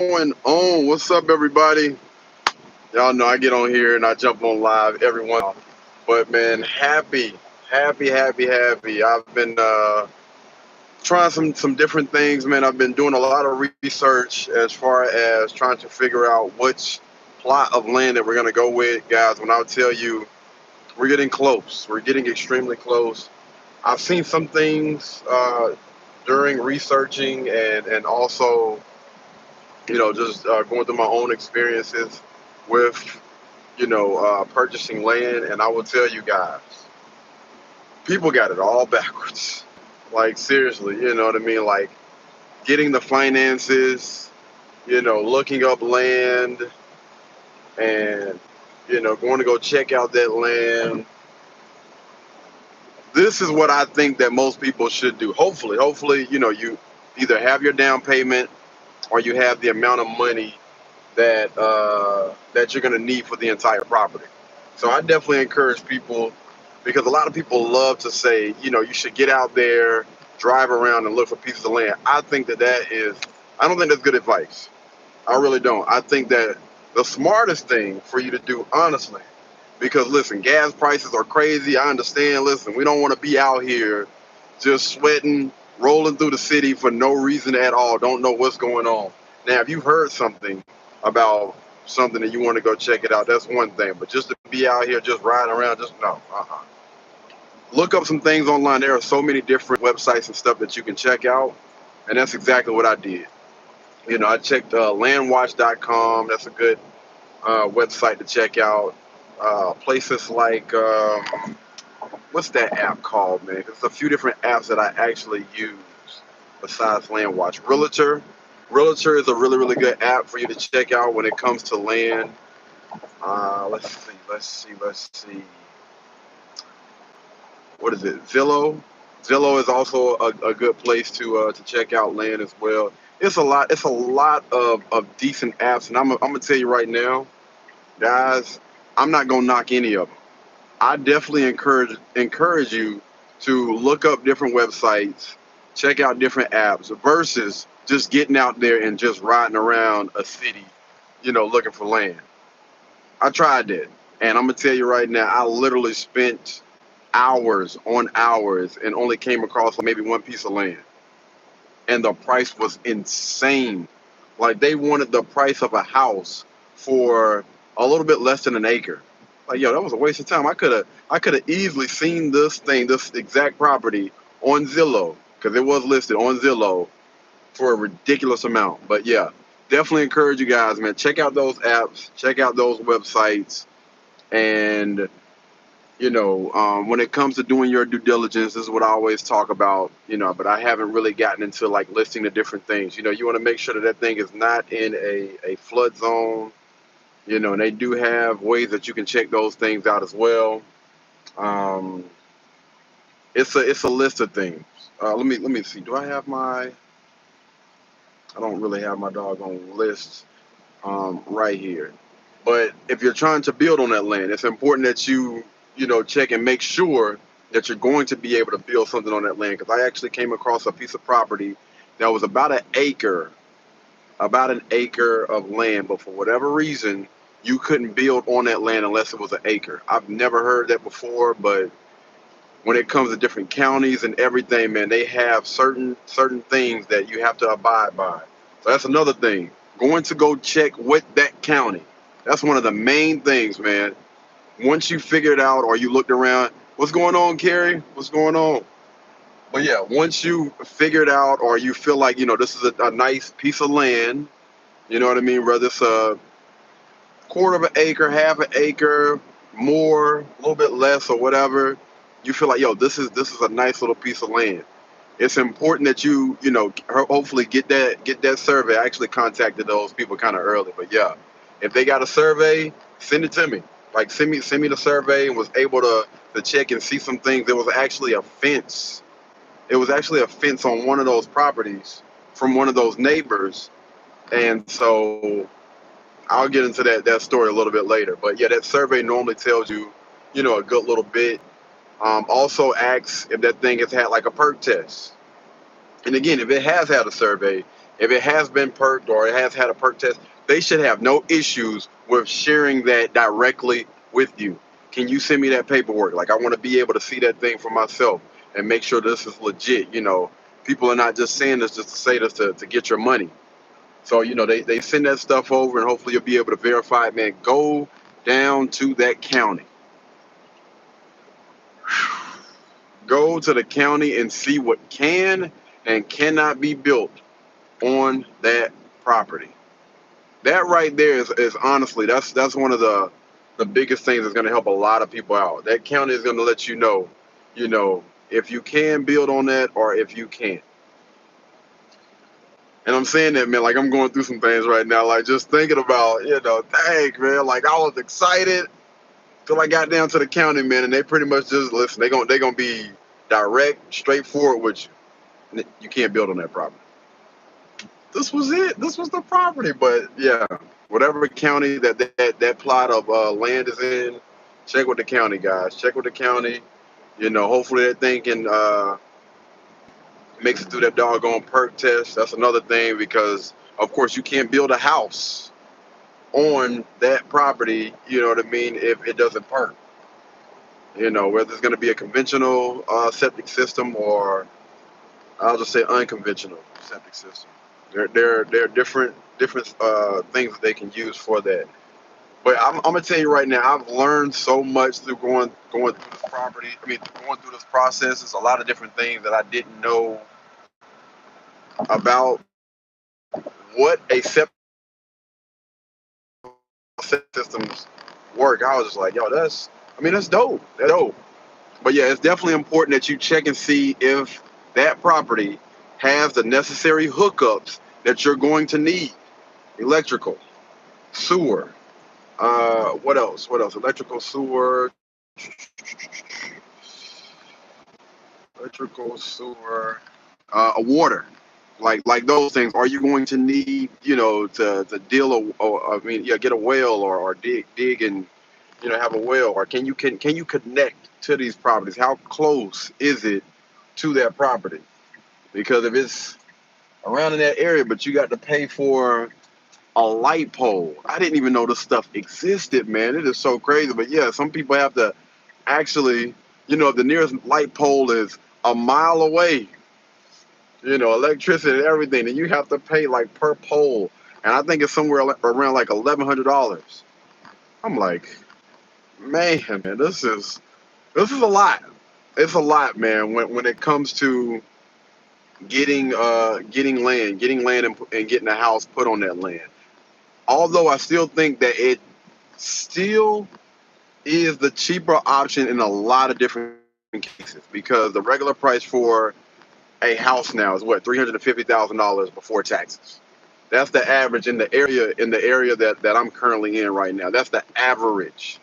Going on? What's up, everybody? Y'all know I get on here and I jump on live every once in a while. But man, happy. I've been trying some different things, man. I've been doing a lot of research as far as trying to figure out which plot of land that we're gonna go with, guys. When I tell you we're getting close, we're getting extremely close. I've seen some things during researching and also just going through my own experiences with, purchasing land. And I will tell you guys, people got it all backwards. Like, seriously, you know what I mean? Like, getting the finances, looking up land and, going to go check out that land. This is what I think that most people should do. Hopefully, you either have your down payment or you have the amount of money that you're going to need for the entire property. So I definitely encourage people because a lot of people love to say, you should get out there, drive around, and look for pieces of land. I don't think that's good advice. I really don't. I think that the smartest thing for you to do, honestly, because listen, gas prices are crazy. I understand. Listen, we don't want to be out here just sweating, rolling through the city for no reason at all. Don't know what's going on. Now, if you've heard something about something and you want to go check it out, that's one thing. But just to be out here just riding around, just no. Look up some things online. There are so many different websites and stuff that you can check out, and that's exactly what I did. I checked landwatch.com. That's a good website to check out. Places like what's that app called, man? There's a few different apps that I actually use besides Landwatch. Realtor is a really good app for you to check out when it comes to land. Let's see. What is it? Zillow. Zillow is also a good place to check out land as well. It's a lot of decent apps, and I'm gonna tell you right now, guys. I'm not gonna knock any of them. I definitely encourage you to look up different websites, check out different apps versus just getting out there and just riding around a city, looking for land. I tried that, and I'm gonna tell you right now, I literally spent hours on hours and only came across maybe one piece of land, and the price was insane. Like they wanted the price of a house for a little bit less than an acre. Like, yo, that was a waste of time. I could have easily seen this exact property on Zillow because it was listed on Zillow for a ridiculous amount. But yeah, definitely encourage you guys, man. Check out those apps, check out those websites, and when it comes to doing your due diligence, this is what I always talk about, but I haven't really gotten into like listing the different things. You want to make sure that that thing is not in a flood zone, and they do have ways that you can check those things out as well. Um, it's a list of things. Let me see. Do I have my? I don't really have my doggone list right here. But if you're trying to build on that land, it's important that you check and make sure that you're going to be able to build something on that land. Because I actually came across a piece of property that was about an acre of land, but for whatever reason, you couldn't build on that land unless it was an acre. I've never heard that before, but when it comes to different counties and everything, man, they have certain things that you have to abide by. So that's another thing. Going to go check with that county. That's one of the main things, man. Once you figure it out or you looked around, what's going on, Carrie? What's going on? But yeah, once you figure it out or you feel like, this is a nice piece of land, you know what I mean? Whether it's a quarter of an acre, half an acre, more, a little bit less or whatever, you feel like, yo, this is a nice little piece of land. It's important that hopefully get that survey. I actually contacted those people kind of early, but yeah, if they got a survey, send it to me. Like send me the survey and was able to check and see some things. There was actually a fence. It was actually a fence on one of those properties from one of those neighbors, and so I'll get into that story a little bit later. But yeah, that survey normally tells you, a good little bit. Also asks if that thing has had like a perk test. And again, if it has had a survey, If it has been perked or it has had a perk test, they should have no issues with sharing that directly with you. Can you send me that paperwork? Like, I want to be able to see that thing for myself and make sure this is legit. People are not just saying this just to say this to get your money. So, they send that stuff over and hopefully you'll be able to verify it, man. Go down to that county. Go to the county and see what can and cannot be built on that property. That right there is honestly, that's one of the biggest things that's going to help a lot of people out. That county is going to let you know, if you can build on that or if you can't. And I'm saying that, man, like I'm going through some things right now, like just thinking about, dang, man, like I was excited till I got down to the county, man, and they pretty much just listen. They gonna be direct, straightforward with you. You can't build on that property. This was it. This was the property. But yeah, whatever county that plot of land is in, check with the county, guys. Check with the county. Hopefully that thing can makes it through that doggone perk test. That's another thing because, of course, you can't build a house on that property. You know what I mean? If it doesn't perk. Whether it's going to be a conventional septic system or I'll just say unconventional septic system. There are different things that they can use for that. But I'm gonna tell you right now, I've learned so much through going through this property. I mean, going through this process. There's a lot of different things that I didn't know about what a septic systems work. I was just like, yo, that's dope. That's dope. But yeah, it's definitely important that you check and see if that property has the necessary hookups that you're going to need. Electrical, sewer, what else? What else? Electrical, sewer, electrical, sewer, a water, like those things. Are you going to need, to deal I mean, yeah, get a well or dig and have a well, or can you connect to these properties? How close is it to that property? Because if it's around in that area, but you got to pay for a light pole. I didn't even know this stuff existed, man. It is so crazy. But yeah, some people have to actually, if the nearest light pole is a mile away, electricity and everything, and you have to pay like per pole. And I think it's somewhere around like $1,100. I'm like, man, this is a lot. It's a lot, man. When it comes to getting land and getting a house put on that land. Although I still think that it still is the cheaper option in a lot of different cases because the regular price for a house now is what, $350,000 before taxes. That's the average in the area that I'm currently in right now. That's the average.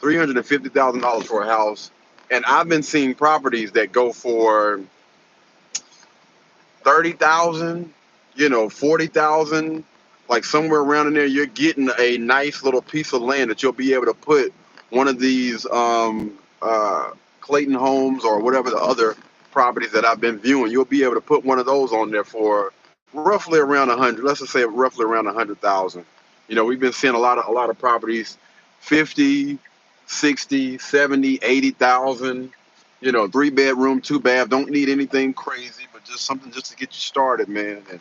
$350,000 for a house. And I've been seeing properties that go for 30,000, 40,000, like somewhere around in there. You're getting a nice little piece of land that you'll be able to put one of these Clayton Homes or whatever the other properties that I've been viewing. You'll be able to put one of those on there for roughly around 100. Let's just say roughly around 100,000. We've been seeing a lot of properties, 50, 60, 70, 80,000. 3 bedroom, 2 bath. Don't need anything crazy, but just something just to get you started, man. And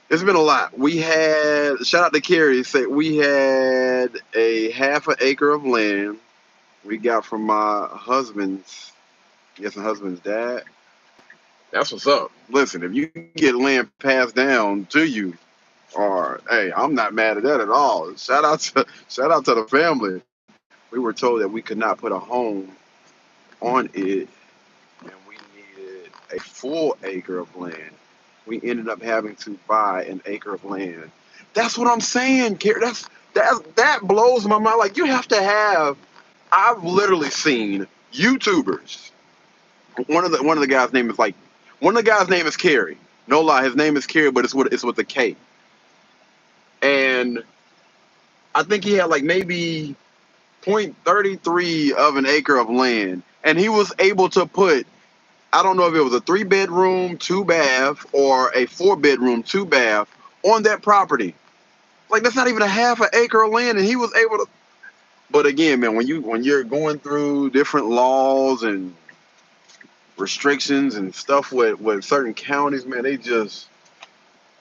it's been a lot. We had, shout out to Carrie, say we had a half an acre of land we got from my husband's dad. That's what's up. Listen, if you can get land passed down to you, or hey, I'm not mad at that at all. Shout out to the family. We were told that we could not put a home on it and we needed a full acre of land. We ended up having to buy an acre of land. That's what I'm saying, Carrie. That blows my mind. Like you have to have. I've literally seen YouTubers. One of the guys' name is like one of the guys' name is Carrie. No lie, his name is Carrie, but it's with a K. And I think he had like maybe 0.33 of an acre of land, and he was able to put I don't know if it was a 3-bedroom, 2-bath, or a 4-bedroom, 2-bath on that property. Like that's not even a half an acre of land, and he was able to. But again, man, when you're going through different laws and restrictions and stuff with certain counties, man,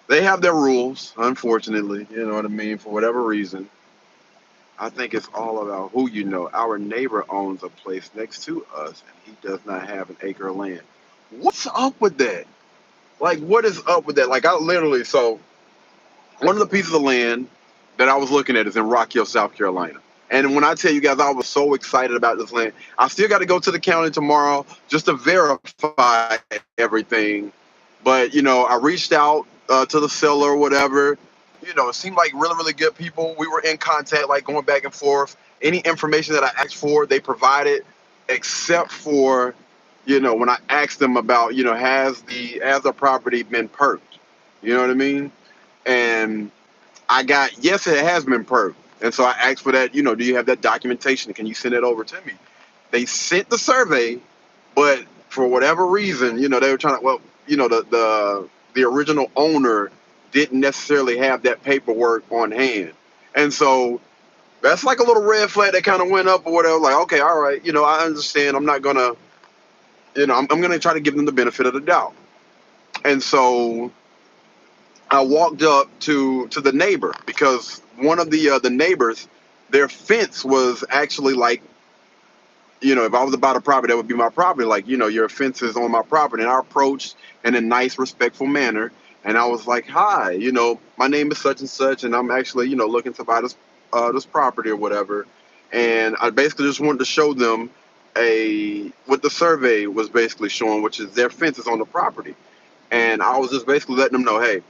they have their rules. Unfortunately, you know what I mean. For whatever reason, I think it's all about who you know. Our neighbor owns a place next to us, and he does not have an acre of land. What's up with that? Like, what is up with that? Like, I literally, so one of the pieces of land that I was looking at is in Rock Hill, South Carolina. And when I tell you guys, I was so excited about this land. I still got to go to the county tomorrow just to verify everything. But, I reached out to the seller or whatever. It seemed like really, really good people. We were in contact, like going back and forth. Any information that I asked for, they provided, except for, when I asked them about, has the property been perked? You know what I mean? And I got, yes, it has been perked. And so I asked for that, do you have that documentation? Can you send it over to me? They sent the survey, but for whatever reason, they were trying to, well, the original owner didn't necessarily have that paperwork on hand. And so that's like a little red flag that kind of went up or whatever. Like, okay, all right, I understand. I'm not going to, I'm going to try to give them the benefit of the doubt. And so I walked up to the neighbor because one of the neighbors, their fence was actually like, if I was about a property, that would be my property. Like, your fence is on my property. And I approached in a nice, respectful manner. And I was like, hi, my name is such and such, and I'm actually, looking to buy this property or whatever. And I basically just wanted to show them what the survey was basically showing, which is their fence is on the property. And I was just basically letting them know, hey,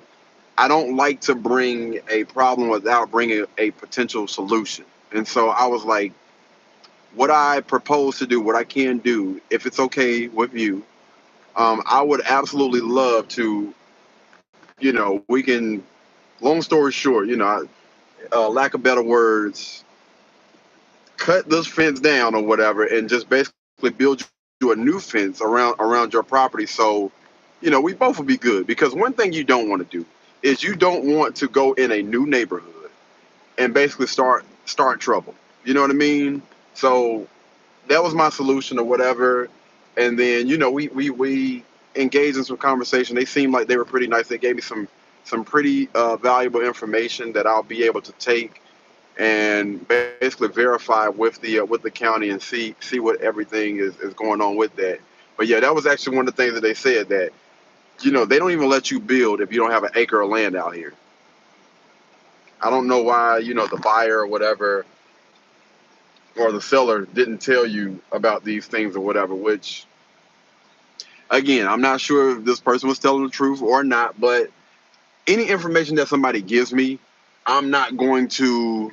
I don't like to bring a problem without bringing a potential solution. And so I was like, what I propose to do, what I can do, if it's okay with you, I would absolutely love to, we can, long story short, lack of better words, cut this fence down or whatever and just basically build you a new fence around your property. So, we both will be good, because one thing you don't want to do is you don't want to go in a new neighborhood and basically start trouble. You know what I mean? So that was my solution or whatever. And then, we engaged in some conversation. They seemed like they were pretty nice. They gave me some pretty valuable information that I'll be able to take and basically verify with the county and see what everything is going on with that. But yeah, that was actually one of the things that they said, that they don't even let you build if you don't have an acre of land out here. I don't know why, the buyer or whatever, or the seller didn't tell you about these things or whatever, which, again, I'm not sure if this person was telling the truth or not, but any information that somebody gives me, I'm not going to,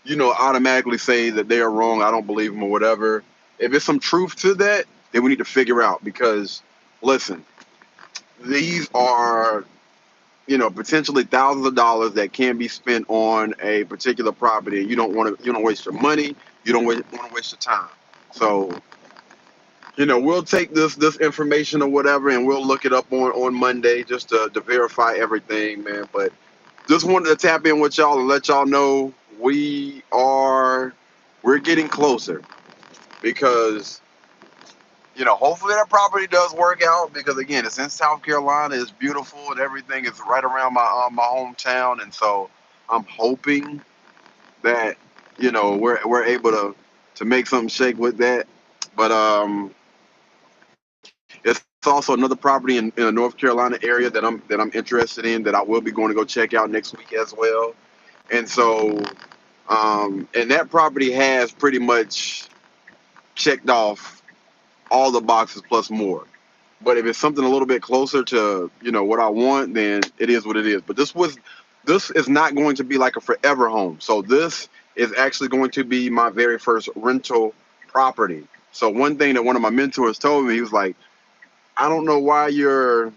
automatically say that they are wrong. I don't believe them or whatever. If there's some truth to that, then we need to figure out, because, listen, these are, potentially thousands of dollars that can be spent on a particular property. You don't waste your money. You don't want to waste your time. So, we'll take this information or whatever, and we'll look it up on Monday just to verify everything, man. But just wanted to tap in with y'all and let y'all know we're getting closer, because hopefully that property does work out, because again, it's in South Carolina. It's beautiful and everything is right around my hometown, and so I'm hoping that we're able to make something shake with that. But it's also another property in the North Carolina area that I'm interested in, that I will be going to go check out next week as well. And so and that property has pretty much checked off all the boxes plus more. But if it's something a little bit closer to what I want, then it is what it is. But this is not going to be like a forever home. So this is actually going to be my very first rental property. So one thing that one of my mentors told me, he was like, I don't know why you're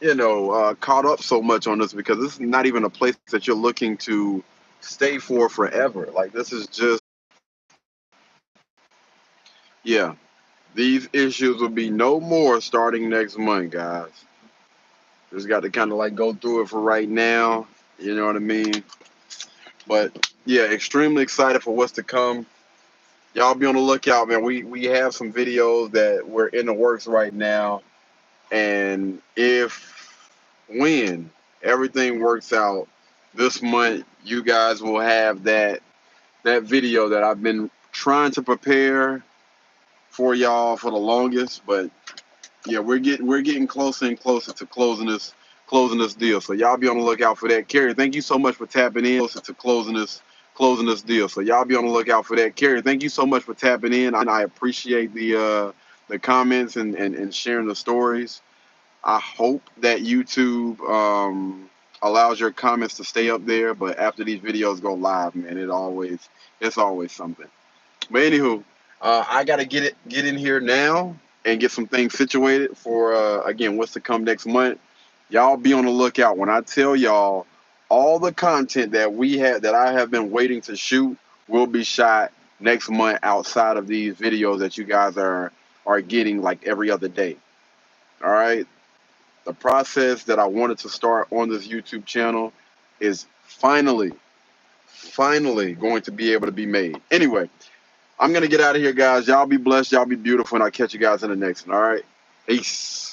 caught up so much on this, because this is not even a place that you're looking to stay for forever. Like, this is just, yeah. These issues will be no more starting next month, guys. Just got to kind of like go through it for right now. You know what I mean? But yeah, extremely excited for what's to come. Y'all be on the lookout, man. We have some videos that we're in the works right now, and when everything works out this month, you guys will have that video that I've been trying to prepare for y'all for the longest. But yeah, we're getting closer and closer to closing this deal. So y'all be on the lookout for that. Kerry, thank you so much for tapping in. Closer to closing this deal. So y'all be on the lookout for that. Kerry, thank you so much for tapping in. I appreciate the comments and sharing the stories. I hope that YouTube allows your comments to stay up there, but after these videos go live, man, it's always something. But anywho, I gotta get in here now and get some things situated for again what's to come next month. Y'all be on the lookout when I tell y'all all the content that I have been waiting to shoot will be shot next month outside of these videos that you guys are getting like every other day. All right. The process that I wanted to start on this YouTube channel is finally going to be able to be made. Anyway, I'm going to get out of here, guys. Y'all be blessed. Y'all be beautiful. And I'll catch you guys in the next one. All right. Peace.